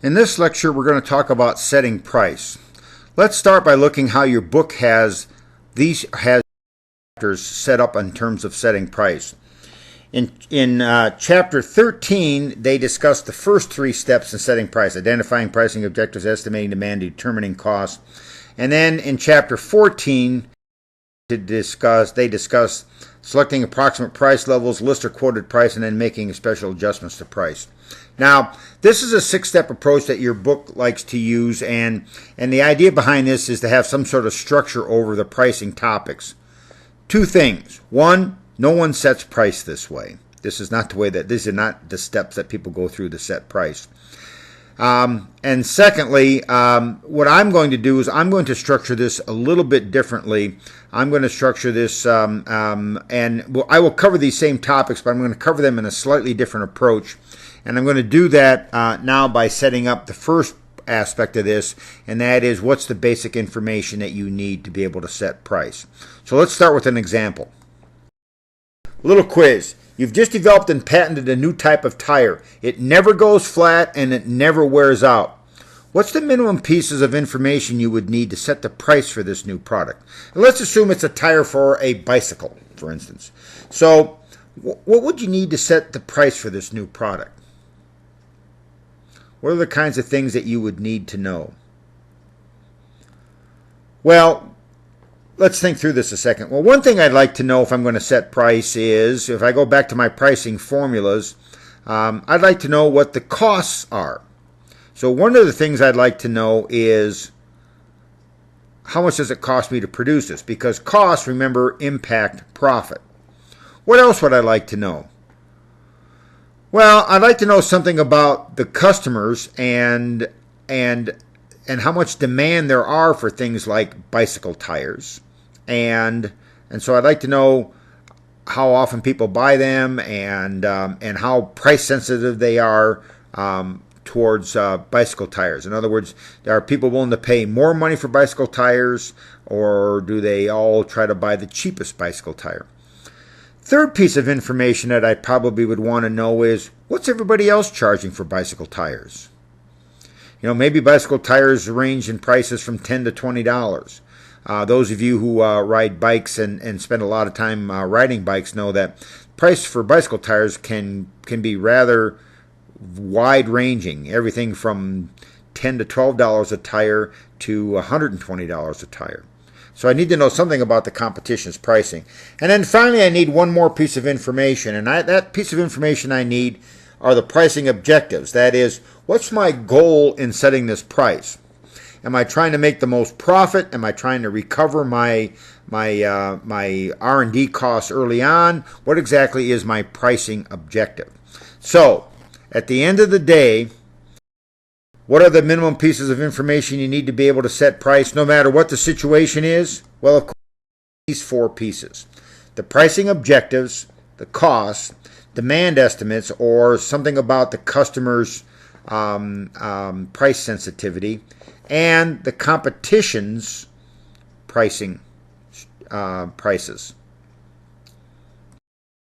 In this lecture, we're going to talk about setting price. Let's start by looking how your book has these chapters set up in terms of setting price. In chapter 13, they discuss the first three steps in setting price: identifying pricing objectives, estimating demand, determining cost. And then in chapter 14, they discuss selecting approximate price levels, list or quoted price, and then making special adjustments to price. Now, this is a six-step approach that your book likes to use, and the idea behind this is to have some sort of structure over the pricing topics. Two things. One, no one sets price this way. These are not the steps that people go through to set price. And secondly, what I'm going to do is I'm going to structure this a little bit differently. I'm going to structure this, and I will cover these same topics, but I'm going to cover them in a slightly different approach. And I'm going to do that now by setting up the first aspect of this, and that is what's the basic information that you need to be able to set price. So let's start with an example. A little quiz. You've just developed and patented a new type of tire. It never goes flat and it never wears out. What's the minimum pieces of information you would need to set the price for this new product? And let's assume it's a tire for a bicycle, for instance. So what would you need to set the price for this new product? What are the kinds of things that you would need to know? Well, let's think through this a second. Well, one thing I'd like to know if I'm going to set price is, if I go back to my pricing formulas, I'd like to know what the costs are. So one of the things I'd like to know is, how much does it cost me to produce this? Because costs, remember, impact profit. What else would I like to know? Well, I'd like to know something about the customers and how much demand there are for things like bicycle tires. And so I'd like to know how often people buy them and how price sensitive they are towards bicycle tires. In other words, are people willing to pay more money for bicycle tires, or do they all try to buy the cheapest bicycle tire? Third piece of information that I probably would want to know is, what's everybody else charging for bicycle tires? You know, maybe bicycle tires range in prices from $10 to $20. Those of you who ride bikes and spend a lot of time riding bikes know that price for bicycle tires can be rather wide-ranging, everything from $10 to $12 a tire to $120 a tire. So I need to know something about the competition's pricing. And then finally, I need one more piece of information, and that piece of information I need are the pricing objectives. That is, what's my goal in setting this price? Am I trying to make the most profit? Am I trying to recover my R&D costs early on? What exactly is my pricing objective? So, at the end of the day, what are the minimum pieces of information you need to be able to set price no matter what the situation is? Well, of course, these four pieces: the pricing objectives, the costs, demand estimates, or something about the customer's price sensitivity, and the competition's prices.